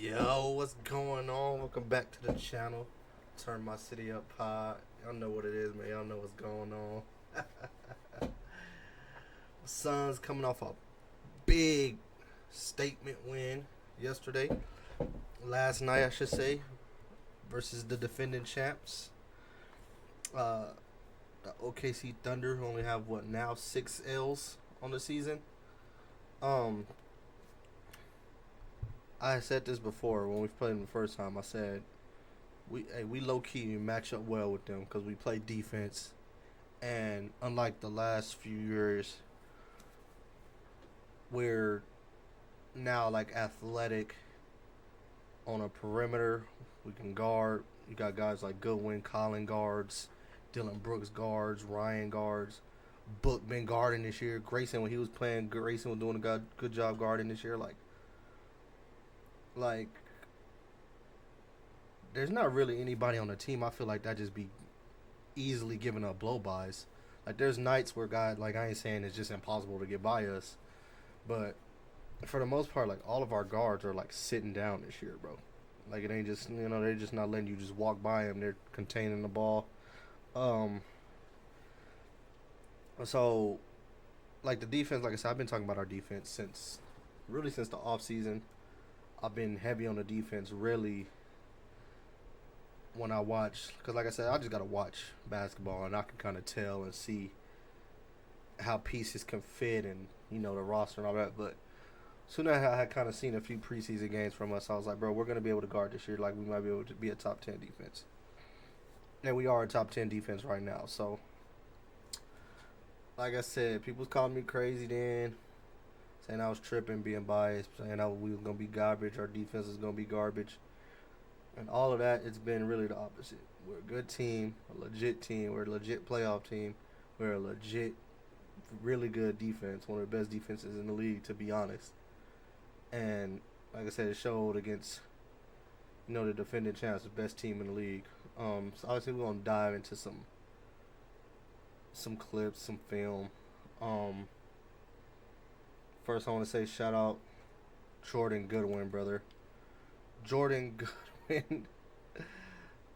Yo, what's going on? Welcome back to the channel. Turn my city up high. Y'all know what it is, man. Y'all know what's going on. Suns coming off a big statement win yesterday. Last night, I should say, versus the defending champs. Uh, the OKC Thunder only have what now 6 L's on the season. Um, I said this before when we played them the first time. I said we low key match up well with them because we play defense, and unlike the last few years, we're now like athletic on a perimeter. We can guard. You got guys like Goodwin, Colin guards, Dylan Brooks guards, Ryan guards. Book been guarding this year. Grayson when he was playing, Grayson was doing a good job guarding this year. Like there's not really anybody on the team. I feel like that just be easily giving up blow bys. Like there's nights where guys like I ain't saying it's just impossible to get by us, but for the most part, like all of our guards are like sitting down this year, bro. Like it ain't just they're just not letting you just walk by them. They're containing the ball. Um, so like the defense, like I said, I've been talking about our defense since the off season. I've been heavy on the defense really when I watch because like I said, I just gotta watch basketball and I can kind of tell and see how pieces can fit and the roster and all that. But soon as I had kind of seen a few preseason games from us, I was like, bro, we're gonna be able to guard this year. Like we might be able to be a top 10 defense, and we are a top 10 defense right now. So, like I said, people's calling me crazy then, saying I was tripping, being biased, saying we was gonna be garbage, our defense is gonna be garbage, and all of that. It's been really the opposite. We're a good team, a legit team. We're a legit playoff team. We're a legit, really good defense. One of the best defenses in the league, to be honest. And like I said, it showed against the defending champs, the best team in the league. So obviously we're gonna dive into some clips, some film. Um, First I want to say shout out Jordan Goodwin, brother. Jordan Goodwin.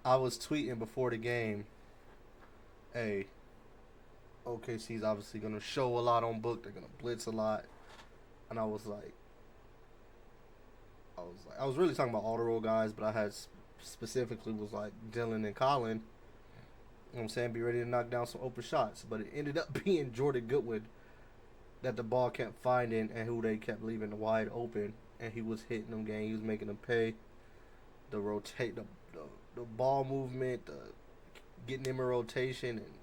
I was tweeting before the game, hey, OKC's obviously gonna show a lot on book. They're gonna blitz a lot, and I was really talking about all the role guys, but I had specifically was like Dylan and Colin. You know what I'm saying, be ready to knock down some open shots, but it ended up being Jordan Goodwin that the ball kept finding and who they kept leaving wide open, and he was hitting them. Game, he was making them pay. The rotate, the ball movement, getting him in rotation and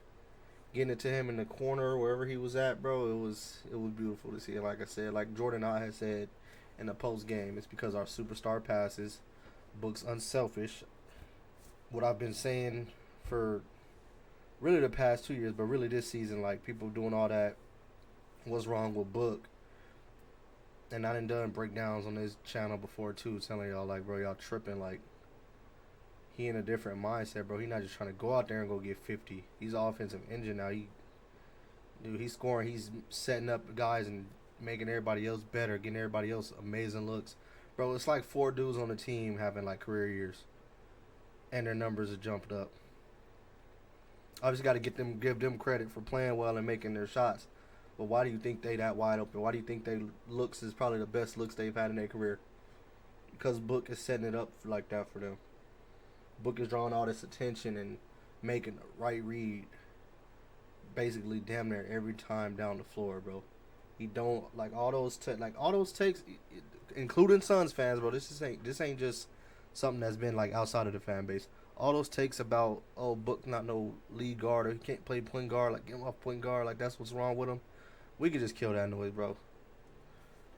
getting it to him in the corner wherever he was at, bro. It was beautiful to see. And like I said, like Jordan I had said in the post game, it's because our superstar passes, Book's unselfish. What I've been saying for really the past 2 years, but really this season, like people doing all that, what's wrong with Book? And I done breakdowns on this channel before too, telling y'all like, bro, y'all tripping. Like he in a different mindset, bro. He not just trying to go out there and go get 50. He's an offensive engine now. He's scoring. He's setting up guys and making everybody else better, getting everybody else amazing looks, bro. It's like 4 dudes on the team having like career years, and their numbers have jumped up. Obviously, got to give them credit for playing well and making their shots. But why do you think they that wide open? Why do you think they looks is probably the best looks they've had in their career? Because Book is setting it up like that for them. Book is drawing all this attention and making the right read basically damn near every time down the floor, bro. He don't like all those takes, including Suns fans, bro. This ain't just something that's been like outside of the fan base. All those takes about Book not no lead guard or he can't play point guard, like get him off point guard, like that's what's wrong with him. We could just kill that noise, bro.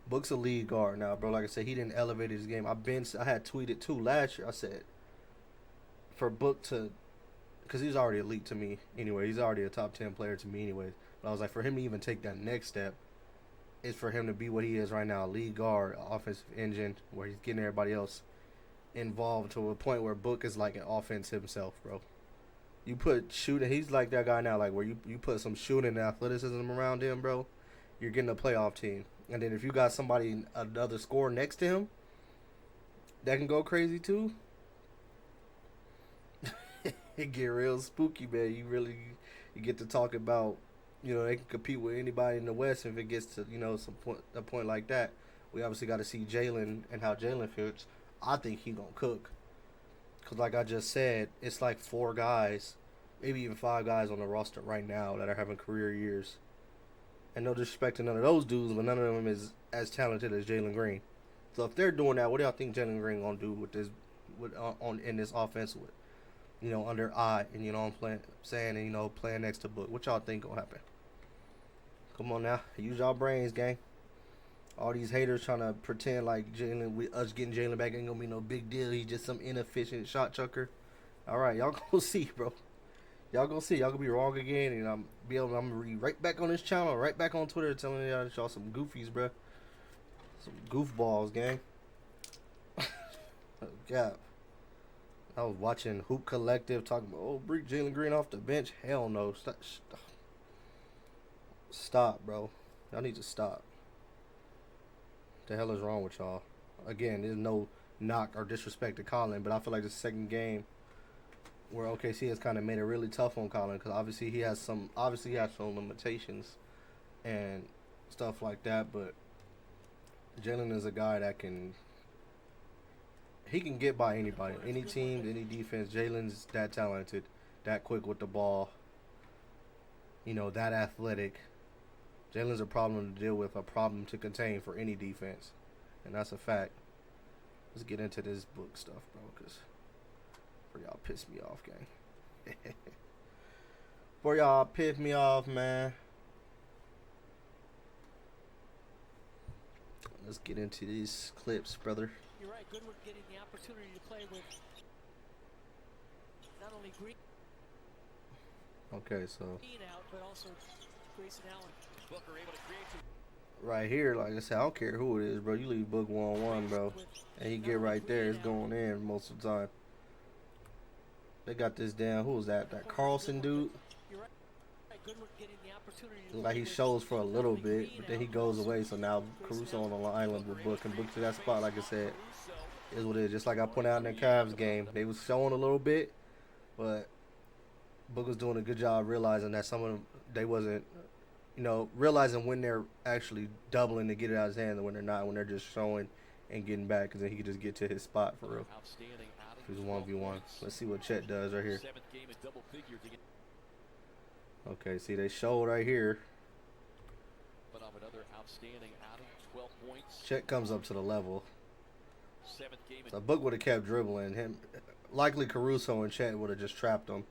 Book's a lead guard now, bro. Like I said, he didn't elevate his game. I had tweeted too last year. I said for Book to, because he's already elite to me anyway. He's already a top 10 player to me anyway. But I was like, for him to even take that next step is for him to be what he is right now, lead guard, offensive engine, where he's getting everybody else involved to a point where Book is like an offense himself, bro. You put shooting, he's like that guy now, like where you put some shooting and athleticism around him, bro. You're getting a playoff team. And then if you got somebody, another scorer next to him, that can go crazy too. It get real spooky, man. You get to talk about, they can compete with anybody in the West if it gets to a point like that. We obviously got to see Jalen and how Jalen fits. I think he gonna cook. Cause like I just said, it's like 4 guys, maybe even 5 guys on the roster right now that are having career years. And no disrespect to none of those dudes, but none of them is as talented as Jalen Green. So if they're doing that, what do y'all think Jalen Green gonna do with this, on in this offense with, under I and I'm saying and playing next to Book? What y'all think gonna happen? Come on now, use y'all brains, gang. All these haters trying to pretend like us getting Jalen back ain't gonna be no big deal. He's just some inefficient shot chucker. All right, y'all gonna see, bro. Y'all gonna see. Y'all gonna be wrong again, and I'm gonna be right back on this channel, right back on Twitter, telling y'all that y'all some goofies, bro. Some goofballs, gang. God. I was watching Hoop Collective talking about, bring Jalen Green off the bench. Hell no. Stop, bro. Y'all need to stop. What the hell is wrong with y'all? Again, there's no knock or disrespect to Colin, but I feel like the second game where OKC has kind of made it really tough on Colin, because obviously he has some limitations and stuff like that, but Jalen is a guy that can get by anybody, any team, any defense. Jalen's that talented, that quick with the ball, that athletic. Jalen's a problem to deal with, a problem to contain for any defense, and that's a fact. Let's get into this Book stuff, bro, because for y'all piss me off, gang. For y'all piss me off, man. Let's get into these clips, brother. You're right. Goodwin getting the opportunity to play with not only Green. Okay, so Out, but also Grayson Allen. Booker able to create. Right here, like I said, I don't care who it is, bro. You leave Book 1-on-1, bro, and he get right there. It's going in most of the time. They got this damn. Who was that? That Carlson dude. Like he shows for a little bit, but then he goes away. So now Caruso on the island with Book, and Book to that spot, like I said, is what it is. Just like I pointed out in the Cavs game, they was showing a little bit, but Book was doing a good job realizing that some of them, they wasn't, realizing when they're actually doubling to get it out of his hand and when they're not, when they're just showing and getting back, because then he could just get to his spot for real. If it's 1v1. Let's see what Chet does right here. Okay, see, they showed right here. Chet comes up to the level. So Book would have kept dribbling him. Likely Caruso and Chet would have just trapped him.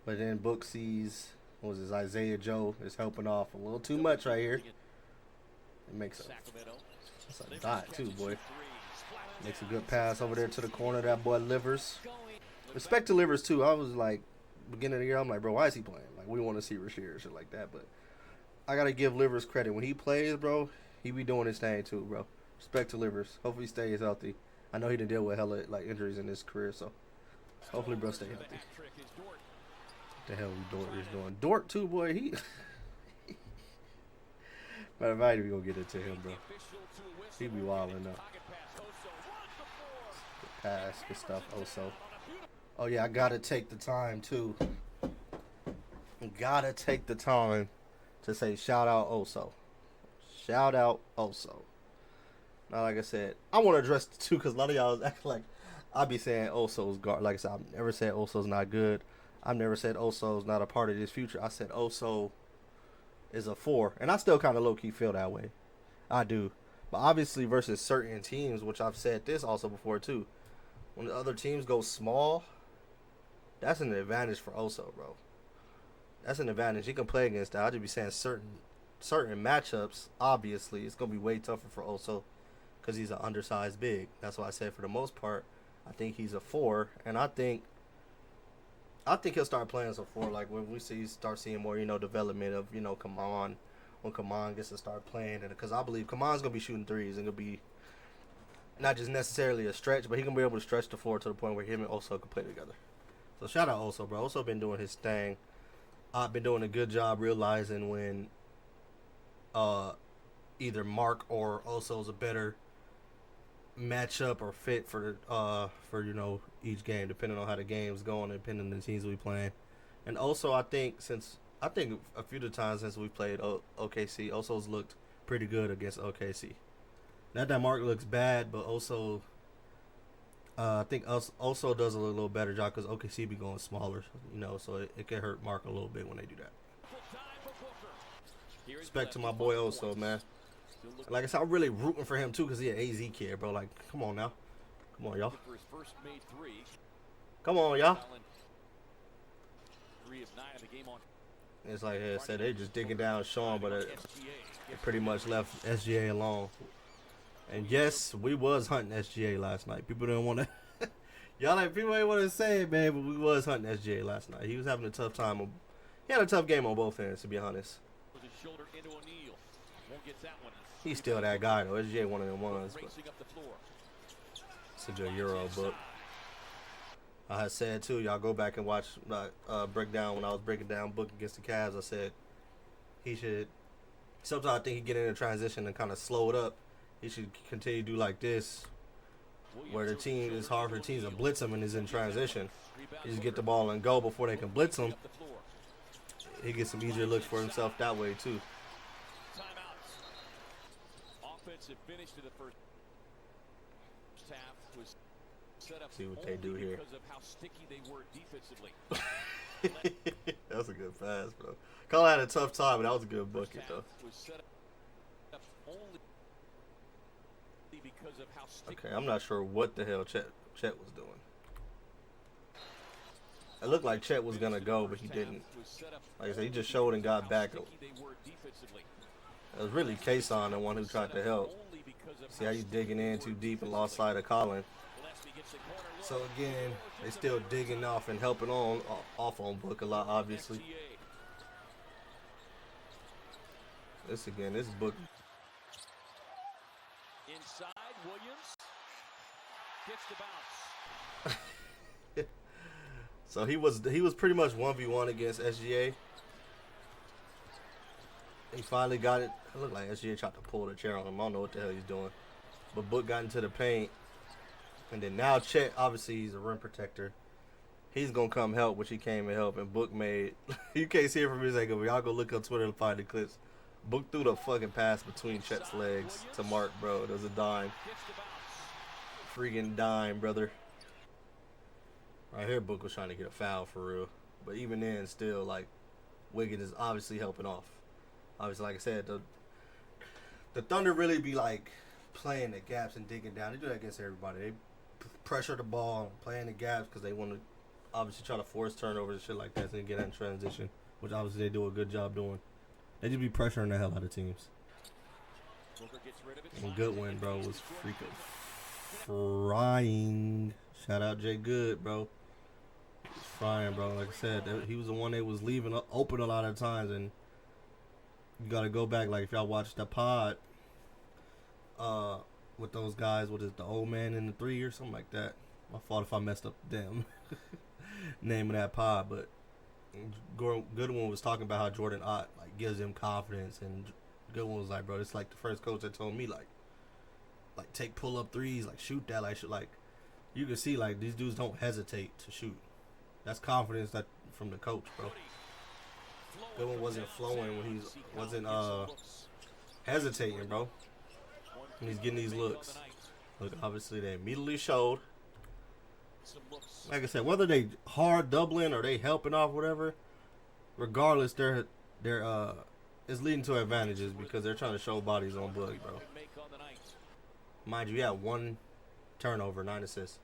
But then Book sees, Isaiah Joe is helping off a little too much right here. It makes a dot too, boy. Makes a good pass over there to the corner. That boy Livers. Respect to Livers too. I was like, beginning of the year, I'm like, bro, why is he playing? Like, we want to see Rasheed or shit like that. But I gotta give Livers credit. When he plays, bro, he be doing his thing too, bro. Respect to Livers. Hopefully he stays healthy. I know he didn't deal with hella injuries in his career, so hopefully bro stay healthy. What the hell Dort is doing? Dort too, boy. He matter of fact, we gonna get into him, bro. He be wilding up. Good pass, good stuff. Also, oh yeah, I gotta take the time too. Gotta take the time to say shout out Oso. Shout out Oso. Now, like I said, I want to address the two because a lot of y'all act like I be saying Oso's guard. Like I said, I've never said Oso's not good. I've never said Oso's not a part of this future. I said Oso is a 4, and I still kind of low key feel that way. I do, but obviously versus certain teams, which I've said this also before too. When the other teams go small, that's an advantage for Oso, bro. That's an advantage. He can play against that. I'll just be saying certain matchups, obviously, it's going to be way tougher for Oso because he's an undersized big. That's why I said for the most part, I think he's a 4. And I think he'll start playing as a 4. Like when we start seeing more, development of, Kaman. When Kaman gets to start playing. And because I believe Kaman's going to be shooting threes and going to be not just necessarily a stretch, but he can be able to stretch the floor to the point where him and Oso can play together. So shout out Oso, bro. Oso been doing his thing. I've been doing a good job realizing when either Mark or Oso's a better match up or fit for you know, each game, depending on how the game's going, depending on the teams we playing. And also, I think a few of the times since we played OKC, Oso's looked pretty good against OKC. Not that Mark looks bad, but also I think Oso does a little better job because OKC be going smaller, you know, so it can hurt Mark a little bit when they do that. Respect to my boy Oso, man. Like I said, I'm really rooting for him too because he an AZ kid, bro. Like, come on now, come on y'all, come on y'all. It's like I said, they just digging down Sean, but it pretty much left SGA alone. And yes, we was hunting SGA last night. People didn't want to. Y'all like people ain't want to say it, man, but we was hunting SGA last night. He was having a tough time. He had a tough game on both ends, to be honest. He's still that guy though. SGA one of them ones, but it's a good Euro book. I had said too, y'all go back and watch breakdown when I was breaking down Book against the Cavs. I said he should. Sometimes I think he get in a transition and kind of slow it up. He should continue to do like this, where the team is hard for teams to blitz him and is in transition. He just get the ball and go before they can blitz him. He gets some easier looks for himself that way too. See what they do here. That was a good pass, bro. Carl had a tough time, but that was a good bucket, though. Okay, I'm not sure what the hell Chet was doing. It looked like Chet was going to go, but he didn't. Like I said, he just showed and got back. It was really Kason, the one who tried to help. See how he's digging in too deep and lost sight of Colin. So again, they still digging off and helping off on Book a lot, obviously. This Book. Inside, Williams gets the bounce. So he was pretty much 1v1 against SGA. He finally got it. It looked like SGA tried to pull the chair on him. I don't know what the hell he's doing. But Book got into the paint. And then now Chet, obviously he's a rim protector. He's going to come help, which he came and help. And Book made, you can't see it from his angle, but y'all go look up Twitter and find the clips. Book threw the fucking pass between Chet's legs to Mark, bro. It was a dime. Freaking dime, brother. Right here, Book was trying to get a foul for real. But even then, still, like, Wiggins is obviously helping off. Obviously, like I said, the Thunder really be, like, playing the gaps and digging down. They do that against everybody. They pressure the ball, playing the gaps because they want to obviously try to force turnovers and shit like that so they get in transition, which obviously they do a good job doing. They just be pressuring the hell out of teams. And Goodwin, bro, was freaking frying. Shout out Jay Good, bro. He was frying, bro. Like I said, he was the one that was leaving open a lot of times, and you got to go back. Like, if y'all watched the pod, with those guys, what is it, the old man in the 3 or something like that. My fault if I messed up the damn name of that pod, but Goodwin was talking about how Jordan Ott like gives him confidence, and Goodwin was like, bro, it's like the first coach that told me like take pull up threes, like shoot that, like you can see like these dudes don't hesitate to shoot. That's confidence that from the coach, bro. Goodwin wasn't flowing when he wasn't hesitating, bro. And he's getting these looks. Look, obviously they immediately showed. Like I said, whether they hard doubling or they helping off, whatever, regardless, they're it's leading to advantages because they're trying to show bodies on Book, bro. Mind you, he had 1 turnover, 9 assists.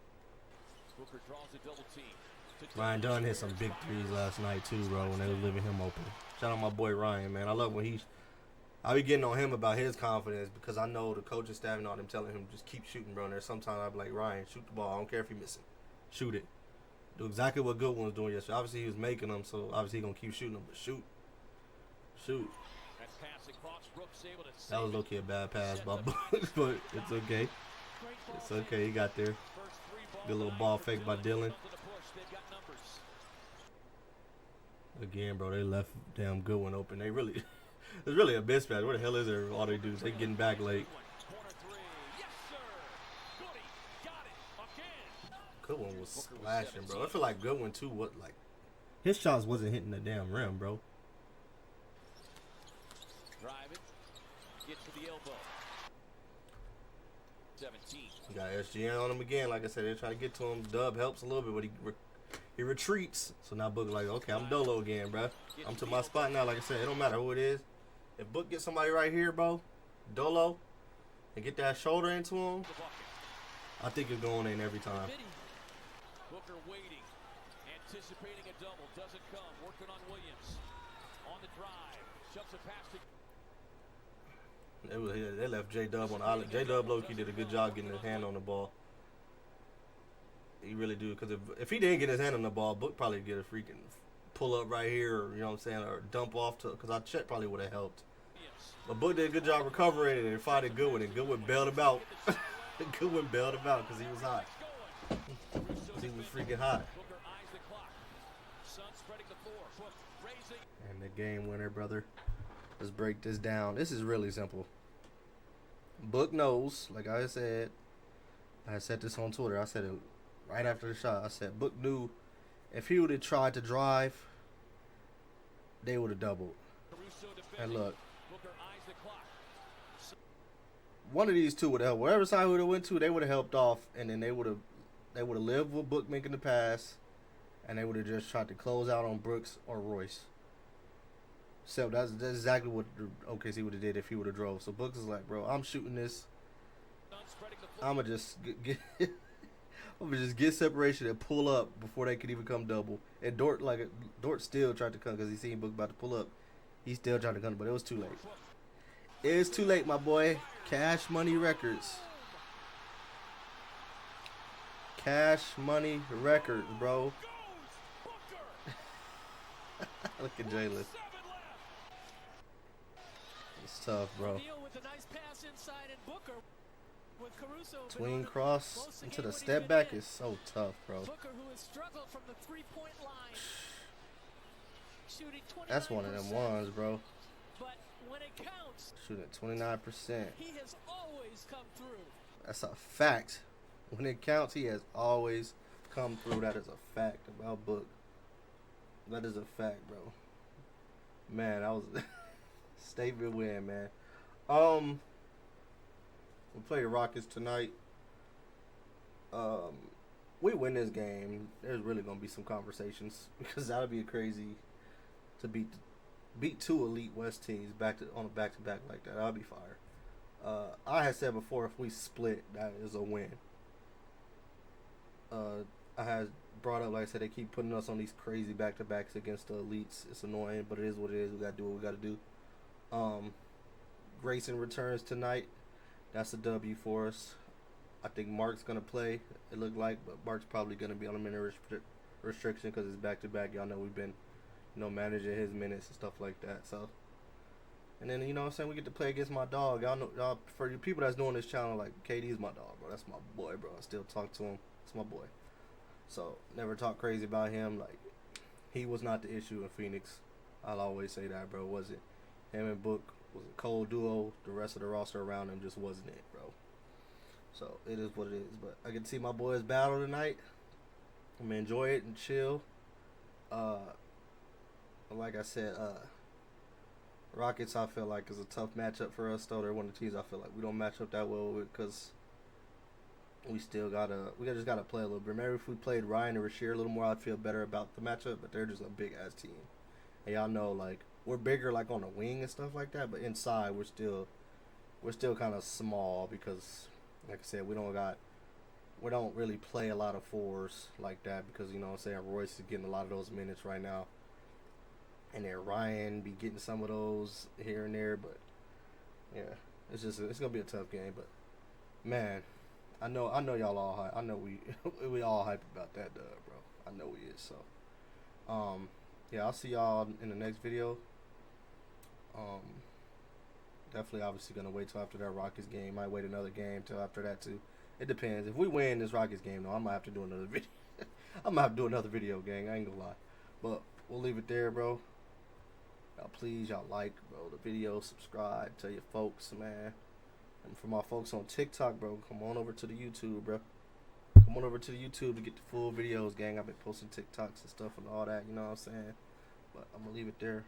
Ryan Dunn hit some big threes last night too, bro, when they were leaving him open. Shout out my boy Ryan, man. I love when I be getting on him about his confidence because I know the coaching staff and all them telling him just keep shooting, bro. And there's sometimes I be like, Ryan, shoot the ball. I don't care if you're missing. Shoot it. Do exactly what Goodwin was doing yesterday. Obviously, he was making them, so obviously he's going to keep shooting them. But shoot. Shoot. That was low-key a bad pass by Book, but it's okay. It's okay. He got there. Good little ball fake by Dylan. Again, bro, they left damn Goodwin open. They really... It's really a mismatch. Where the hell is there? All they do is they getting back late. Goodwin was splashing, bro. I feel like Goodwin too. What like his shots wasn't hitting the damn rim, bro. Drive it. Get to the elbow. 17. You got SGN on him again. Like I said, they're trying to get to him. Dub helps a little bit, but he retreats. So now Book like, okay, I'm Dolo again, bro. I'm to my spot now. Like I said, it don't matter who it is. If Book gets somebody right here, bro, Dolo, and get that shoulder into him, I think it's going in every time. Booker waiting, anticipating a double, doesn't come. Working on Williams on the drive, shoves it past it. They left J-Dub on the island. J-Dub low-key did a good job getting his hand on the ball. He really do, because if he didn't get his hand on the ball, Book probably get a freaking pull up right here, or, you know what I'm saying, or dump off to, because our check probably would have helped. But Book did a good job recovering and finding Goodwin, and Goodwin bailed him out. Goodwin bailed him out because he was hot. He was freaking hot. And the game winner, brother. Let's break this down. This is really simple. Book knows, like I said, I said this on Twitter. I said it right after the shot. I said Book knew if he would have tried to drive, they would have doubled. And look, one of these two would have helped. Whatever side would have went to, they would have helped off, and then they would have lived with Book making the pass, and they would have just tried to close out on Brooks or Royce. So that's exactly what OKC would have did if he would have drove. So Brooks is like, bro, I'm shooting this. I'ma just get separation and pull up before they could even come double. And Dort still tried to come because he seen Book about to pull up. He still tried to come, but it was too late. It's too late, my boy. Cash Money Records. Cash Money Records, bro. Look at Jalen. It's tough, bro. Tween cross into the step back is so tough, bro. That's one of them ones, bro. Shooting 29%. He has always come through. That's a fact. When it counts, he has always come through. That is a fact about Book. That is a fact, bro. Man, that was statement win, man. We play the Rockets tonight. We win this game, there's really gonna be some conversations because that'll be crazy to beat two elite West teams on a back-to-back like that. That'll be fire. I had said before, if we split, that is a win. I had brought up, like I said, they keep putting us on these crazy back-to-backs against the elites. It's annoying, but it is what it is. We gotta do what we gotta do. Grayson returns tonight. That's a W for us. I think Mark's gonna play. It looked like, but Mark's probably gonna be on a minute restriction because it's back-to-back. Y'all know we've been, managing his minutes and stuff like that. So, and then what I'm saying, we get to play against my dog. Y'all for you people that's doing this channel, like KD's my dog, bro. That's my boy, bro. I still talk to him. It's my boy. So never talk crazy about him. Like, he was not the issue in Phoenix. I'll always say that, bro. Wasn't him and Book was a cold duo. The rest of the roster around him just wasn't it, bro. So it is what it is. But I get to see my boys battle tonight. I'm gonna enjoy it and chill. Like I said, Rockets I feel like is a tough matchup for us. Though they're one of the teams I feel like we don't match up that well with because we just gotta play a little bit. Maybe if we played Ryan and Rasheer a little more, I'd feel better about the matchup. But they're just a big ass team, and y'all know like we're bigger like on the wing and stuff like that. But inside we're still kind of small because, like I said, we don't really play a lot of fours like that because what I'm saying, Royce is getting a lot of those minutes right now, and then Ryan be getting some of those here and there. But yeah, it's gonna be a tough game. But man, I know y'all all hype. I know we all hype about that dub, bro. I know we is. So yeah, I'll see y'all in the next video. Definitely obviously gonna wait till after that Rockets game. Might wait another game till after that too. It depends. If we win this Rockets game, though, I might have to do another video. I might have to do another video, gang. I ain't gonna lie. But we'll leave it there, bro. Y'all please, y'all like, bro, the video, subscribe, tell your folks, man. And for my folks on TikTok, bro, come on over to the YouTube, bro. Come on over to the YouTube to get the full videos, gang. I've been posting TikToks and stuff and all that, you know what I'm saying? But I'm going to leave it there.